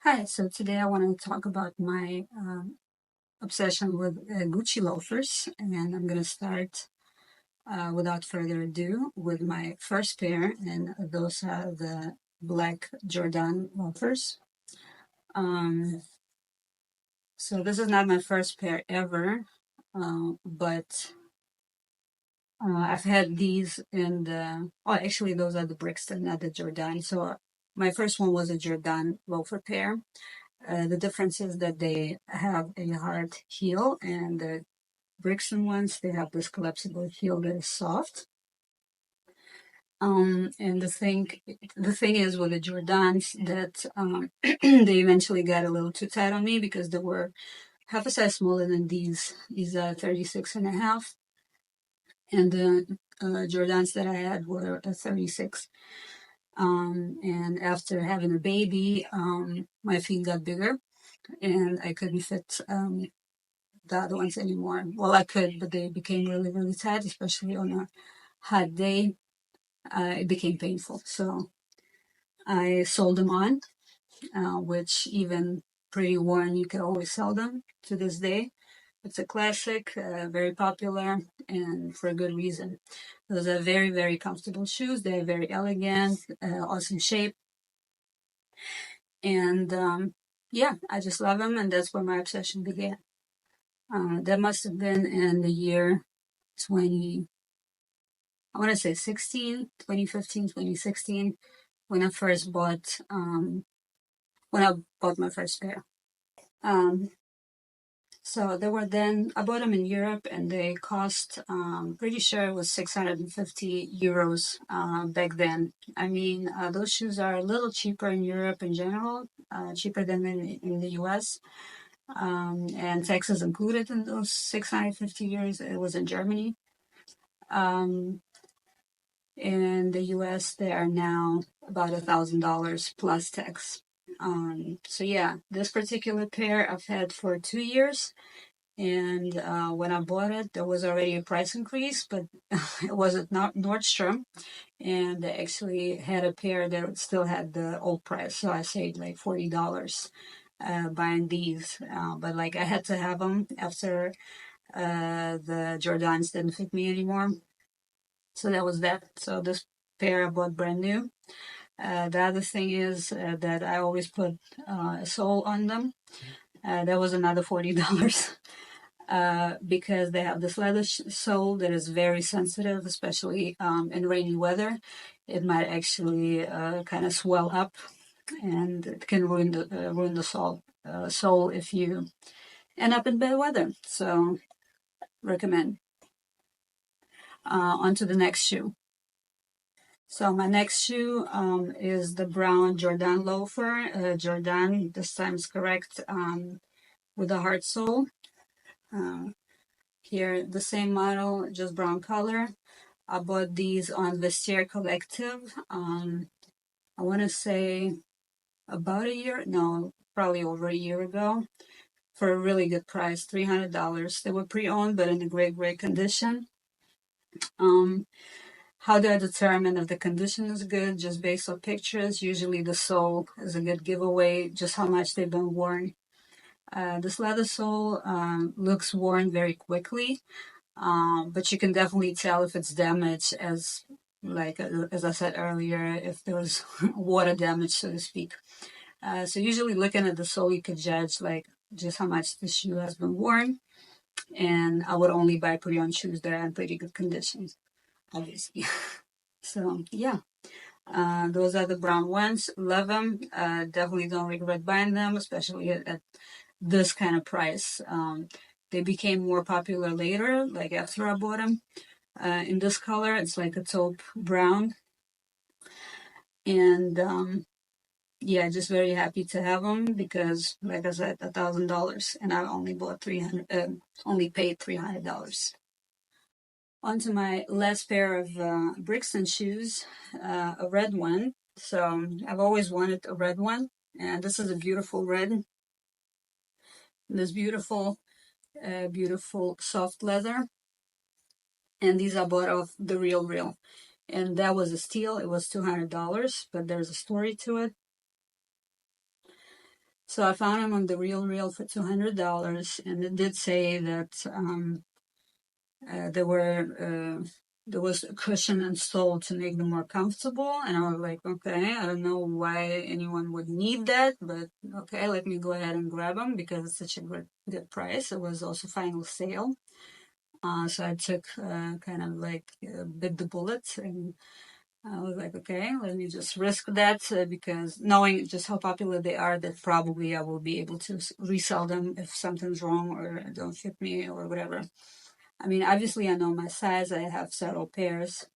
Hi, so today I want to talk about my obsession with Gucci loafers, and I'm going to start without further ado with my first pair, and those are the black Jordaan loafers. Um, so this is not my first pair ever, but I've had these in actually those are the Brixton, not the Jordaan. So my first one was a Jordaan loafer pair. The difference is that they have a hard heel, and the Brixton ones they have this collapsible heel that is soft. And the thing is with the Jordans that they eventually got a little too tight on me because they were half a size smaller than these. These are 36 and a half, and the Jordans that I had were a 36. And after having a baby, my feet got bigger, and I couldn't fit the other ones anymore. Well, I could, but they became really, really tight, especially on a hot day. It became painful. So I sold them on, which even pretty worn, you can always sell them to this day. It's a classic, very popular, and for a good reason. Those are very, very comfortable shoes. They're very elegant, awesome shape. And yeah, I just love them, and that's where my obsession began. That must have been in the year 20, I want to say 2015, 2016, when I first bought, when I bought my first pair. Um, so they were then, I bought them in Europe and they cost, pretty sure it was 650 euros back then. I mean, those shoes are a little cheaper in Europe in general, cheaper than in the US. And taxes included in those 650 euros. It was in Germany. Um, In the US, they are now about $1,000 plus tax. So yeah, this particular pair I've had for 2 years, and when I bought it, there was already a price increase, but it was at Nordstrom, and they actually had a pair that still had the old price, so I saved like $40 buying these. But like I had to have them after the Jordans didn't fit me anymore. So that was that. So this pair I bought brand new. The other thing is that I always put a sole on them. That was another $40 because they have this leather sole that is very sensitive, especially in rainy weather. It might actually kind of swell up, and it can ruin the sole if you end up in bad weather. So recommend. On to the next shoe. So my next shoe is the brown Jordaan loafer. Jordaan, this time is correct, with a hard sole. Uh, Here, the same model, just brown color. I bought these on Vestiaire Collective. I want to say about a year, no, probably over a year ago, for a really good price, $300. They were pre-owned, but in a great, great condition. Um, How do I determine if the condition is good? Just based on pictures. Usually the sole is a good giveaway, just how much they've been worn. This leather sole looks worn very quickly, but you can definitely tell if it's damaged as I said earlier, if there was water damage, so to speak. So usually looking at the sole, you could judge like just how much the shoe has been worn. And I would only buy pre-owned shoes that are in pretty good condition, obviously. So yeah. Those are the brown ones. Love them. Definitely don't regret buying them, especially at this kind of price. They became more popular later, like after I bought them. In this color, it's like a taupe brown. And yeah, just very happy to have them because, like I said, $1,000, and I only bought 300. Only paid $300. On to my last pair of Brixton shoes, a red one. So I've always wanted a red one, and this is a beautiful red. This beautiful, beautiful soft leather, and these I bought off the Real, and that was a steal. It was $200, but there's a story to it. So I found them on the Real for $200, and it did say that there was a cushion installed to make them more comfortable, and I was like, okay, I don't know why anyone would need that, but okay, let me go ahead and grab them because it's such a good price. It was also final sale, so I took kind of like bit the bullet, and I was like, okay, let me just risk that because knowing just how popular they are, that probably I will be able to resell them if something's wrong or don't fit me or whatever. I mean, obviously, I know my size. I have several pairs.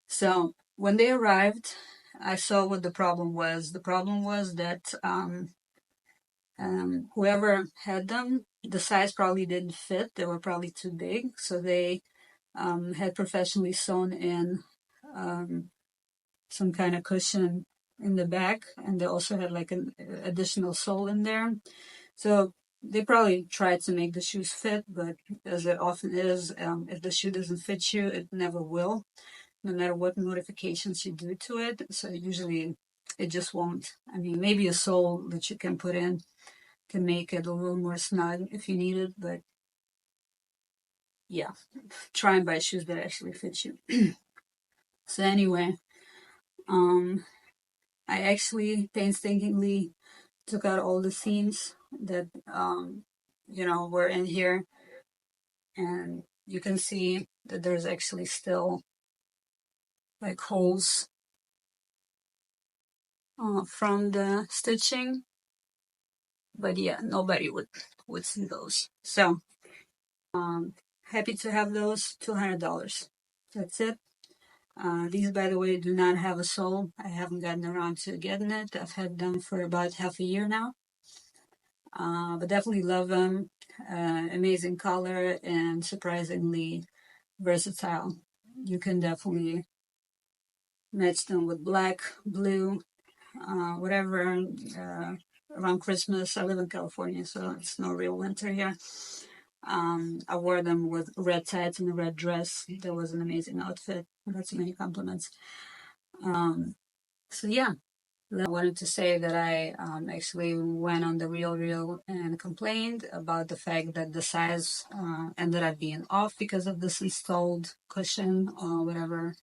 So when they arrived, I saw what the problem was. The problem was that whoever had them, the size probably didn't fit. They were probably too big. So they had professionally sewn in some kind of cushion in the back, and they also had like an additional sole in there. So they probably tried to make the shoes fit, but as it often is, if the shoe doesn't fit you, it never will, no matter what modifications you do to it. So usually it just won't. I mean, maybe a sole that you can put in can make it a little more snug if you need it, but yeah, try and buy shoes that actually fit you. So anyway, um, I actually painstakingly took out all the seams that were in here, and you can see that there's actually still like holes from the stitching, but yeah, nobody would see those. So happy to have those. $200, that's it. These, by the way, do not have a sole. I haven't gotten around to getting it. I've had them for about half a year now. But definitely love them. Amazing color and surprisingly versatile. You can definitely match them with black, blue, whatever. Around Christmas, I live in California, so it's no real winter here. I wore them with red tights and a red dress. That was an amazing outfit. I got so many compliments. So yeah, I wanted to say that I actually went on the Real and complained about the fact that the size ended up being off because of this installed cushion or whatever.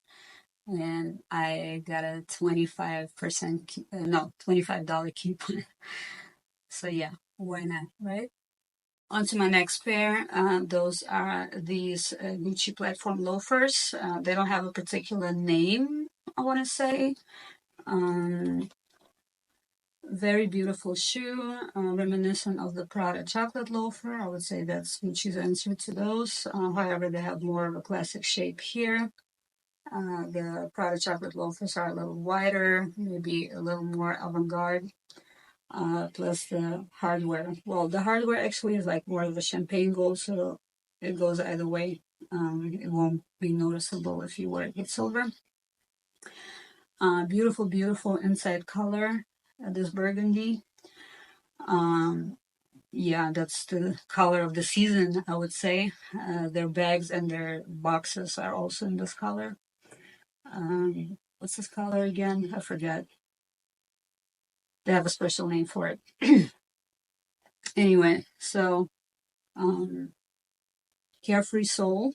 And I got a 25%, no, $25 coupon. So yeah, why not, right? On to my next pair. Those are these Gucci platform loafers. They don't have a particular name, I want to say. Um, Very beautiful shoe, reminiscent of the Prada chocolate loafer. I would say that's Gucci's answer to those. However, they have more of a classic shape here. The Prada chocolate loafers are a little wider, maybe a little more avant-garde. Plus the hardware. Well, the hardware actually is like more of a champagne gold, so it goes either way. It won't be noticeable if you wear it with silver. Beautiful, beautiful inside color. This burgundy. Um, yeah, that's the color of the season, I would say. Their bags and their boxes are also in this color. What's this color again? I forget. They have a special name for it. Anyway, so um, carefree sole,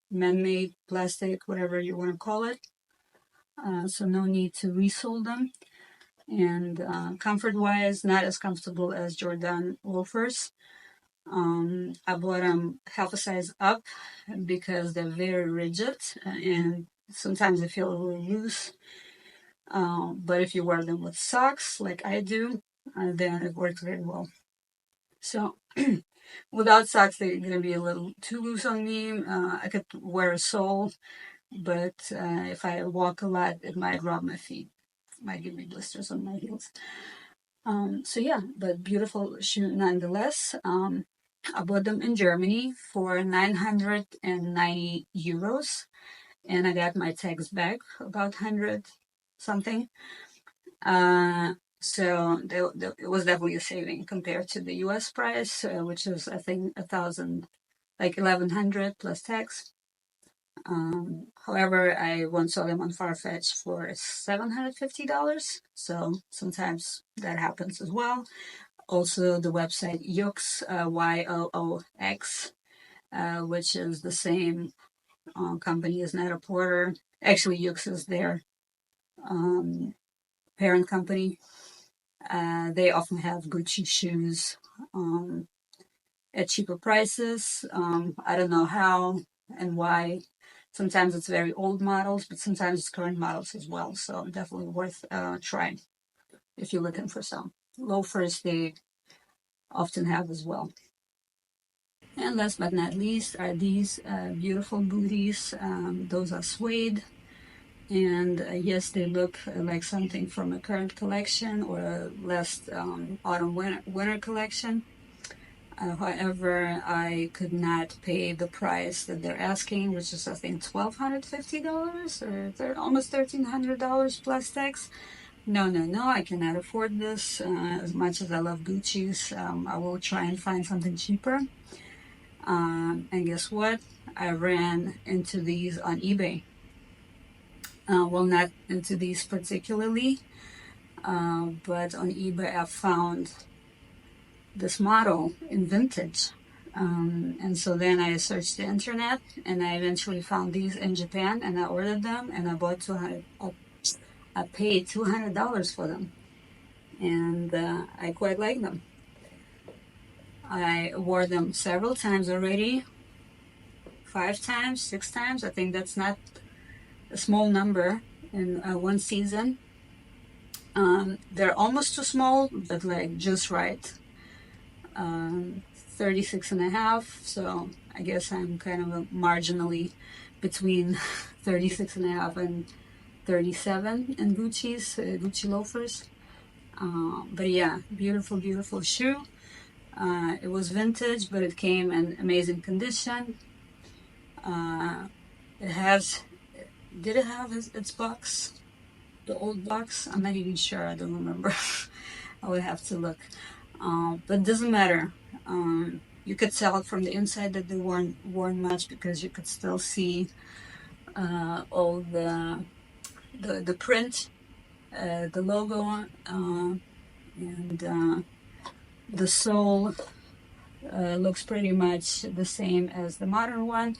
man-made plastic, whatever you want to call it. So no need to resole them. And comfort-wise, not as comfortable as Jordaan loafers. I bought them half a size up because they're very rigid and sometimes they feel a little loose. But if you wear them with socks, like I do, then it works very well. So without socks, they're going to be a little too loose on me. I could wear a sole, but if I walk a lot, it might rub my feet. It might give me blisters on my heels. So yeah, but beautiful shoe nonetheless. I bought them in Germany for 990 euros, and I got my tax back about 100 something. So it was definitely a saving compared to the US price, which is I think 1,000, like 1,100 plus tax. However, I once saw them on Farfetch for $750. So sometimes that happens as well. Also, the website Yoox, Yoox, which is the same company as Net-a-Porter. Actually, Yoox is their um, parent company. They often have Gucci shoes at cheaper prices. I don't know how and why. Sometimes it's very old models, but sometimes it's current models as well. So definitely worth trying if you're looking for some. Loafers they often have as well. And last but not least are these beautiful booties. Those are suede. And yes, they look like something from a current collection or a last autumn winter collection. However, I could not pay the price that they're asking, which is I think $1,250 or almost $1,300 plus tax. No, no, no, I cannot afford this. As much as I love Gucci's, I will try and find something cheaper. And guess what? I ran into these on eBay. Well, not into these particularly, but on eBay I found this model in vintage. And so then I searched the internet and I eventually found these in Japan and I ordered them and I bought 200. I paid $200 for them, and I quite like them. I wore them several times already, 5 times, 6 times. I think that's not a small number in one season. They're almost too small, but like just right. 36 and a half, so I guess I'm kind of marginally between 36 and a half and 37 in Gucci loafers. But yeah, beautiful, beautiful shoe. It was vintage, but it came in amazing condition. It has, did it have its box? The old box? I'm not even sure, I don't remember. I would have to look. But it doesn't matter. You could tell from the inside that they weren't worn much because you could still see all the print, the logo, and the sole looks pretty much the same as the modern one.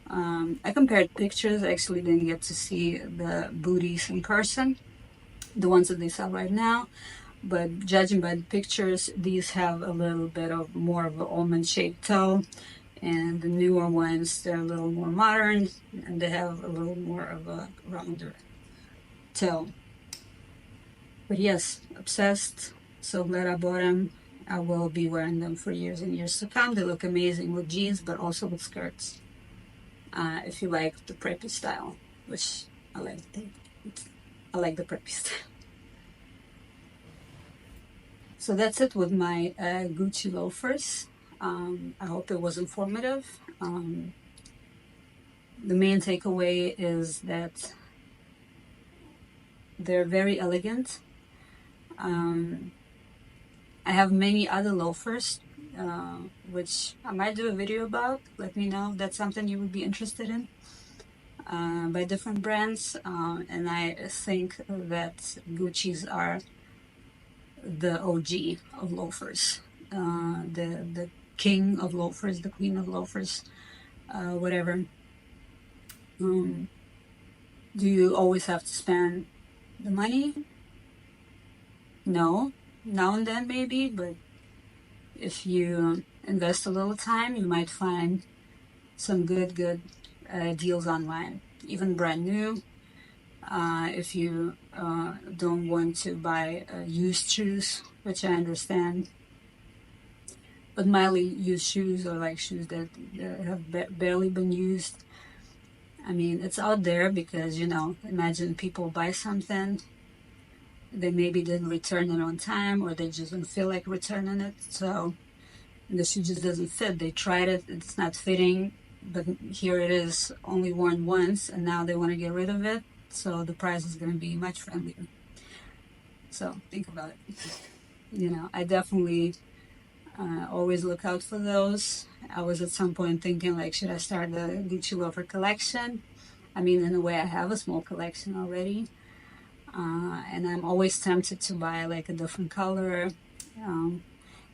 I compared pictures. I actually didn't get to see the booties in person, the ones that they sell right now. But judging by the pictures, these have a little bit of more of an almond-shaped toe, and the newer ones, they're a little more modern, and they have a little more of a rounder toe. But yes, obsessed. So glad I bought them. I will be wearing them for years and years to come. They look amazing with jeans, but also with skirts. If you like the preppy style, which I like. I like the preppy style. So that's it with my Gucci loafers. I hope it was informative. The main takeaway is that they're very elegant. I have many other loafers, which I might do a video about. Let me know if that's something you would be interested in, by different brands. And I think that Gucci's are the OG of loafers, the king of loafers, the queen of loafers, whatever. Do you always have to spend the money? No, now and then maybe, but if you invest a little time, you might find some good deals online, even brand new. If you don't want to buy used shoes, which I understand, but mildly used shoes or like shoes that have barely been used. I mean, it's out there because, imagine people buy something, they maybe didn't return it on time or they just don't feel like returning it. So the shoe just doesn't fit. They tried it, it's not fitting, but here it is, only worn once, and now they want to get rid of it. So the price is going to be much friendlier. So think about it. I definitely Always look out for those. I was at some point thinking, like, should I start the Gucci Loafer collection? I mean, in a way, I have a small collection already. And I'm always tempted to buy like a different color. Um,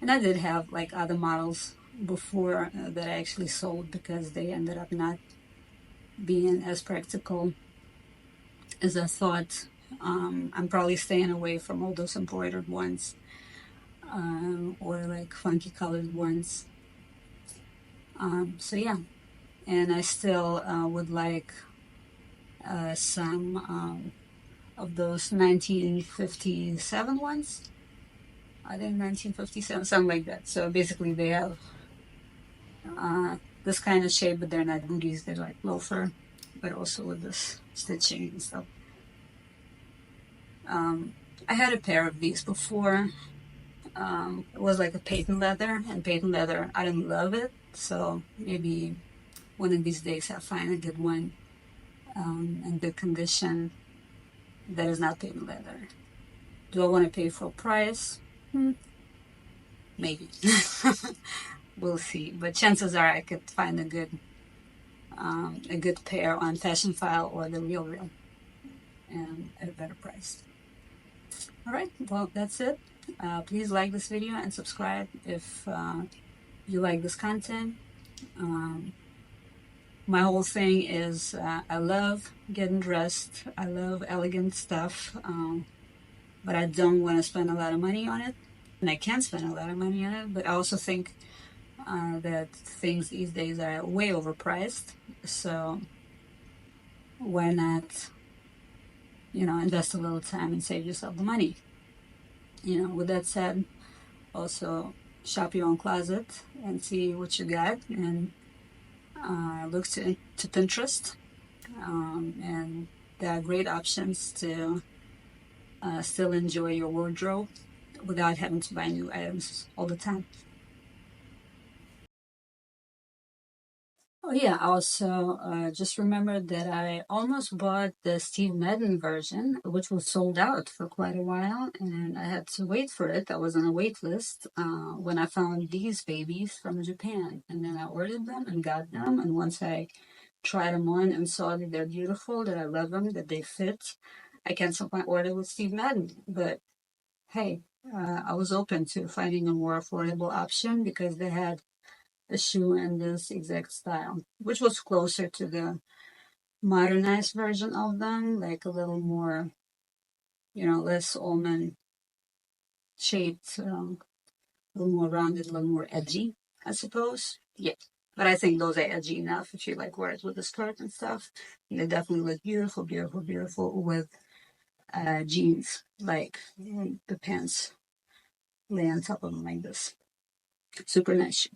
and I did have like other models before that I actually sold because they ended up not being as practical as I thought. I'm probably staying away from all those embroidered ones or like funky colored ones. So yeah, and I still would like some of those 1957 ones. I think 1957, something like that. So basically, they have this kind of shape, but they're not booties. They're like loafer, but also with this stitching and stuff. I had a pair of these before. It was like a patent leather, and patent leather, I didn't love it. So maybe one of these days I'll find a good one in good condition that is not patent leather. Do I want to pay full price? Maybe. We'll see. But chances are I could find a good pair on Fashion File or the Real Real and at a better price. All right, well, that's it. Please like this video and subscribe if you like this content. My whole thing is I love getting dressed. I love elegant stuff, but I don't want to spend a lot of money on it. And I can spend a lot of money on it, but I also think that things these days are way overpriced. So why not, invest a little time and save yourself the money? With that said, also shop your own closet and see what you got, and look to Pinterest. And there are great options to still enjoy your wardrobe without having to buy new items all the time. Oh yeah, also just remembered that I almost bought the Steve Madden version, which was sold out for quite a while, and I had to wait for it. I was on a wait list when I found these babies from Japan, and then I ordered them and got them, and once I tried them on and saw that they're beautiful, that I love them, that they fit, I canceled my order with Steve Madden. But hey, I was open to finding a more affordable option because they had a shoe in this exact style, which was closer to the modernized version of them, like a little more, less almond shaped, a little more rounded, a little more edgy, I suppose. Yeah. But I think those are edgy enough if you like wear it with a skirt and stuff. And they definitely look beautiful, beautiful, beautiful with jeans, like the pants lay on top of them like this. Super nice.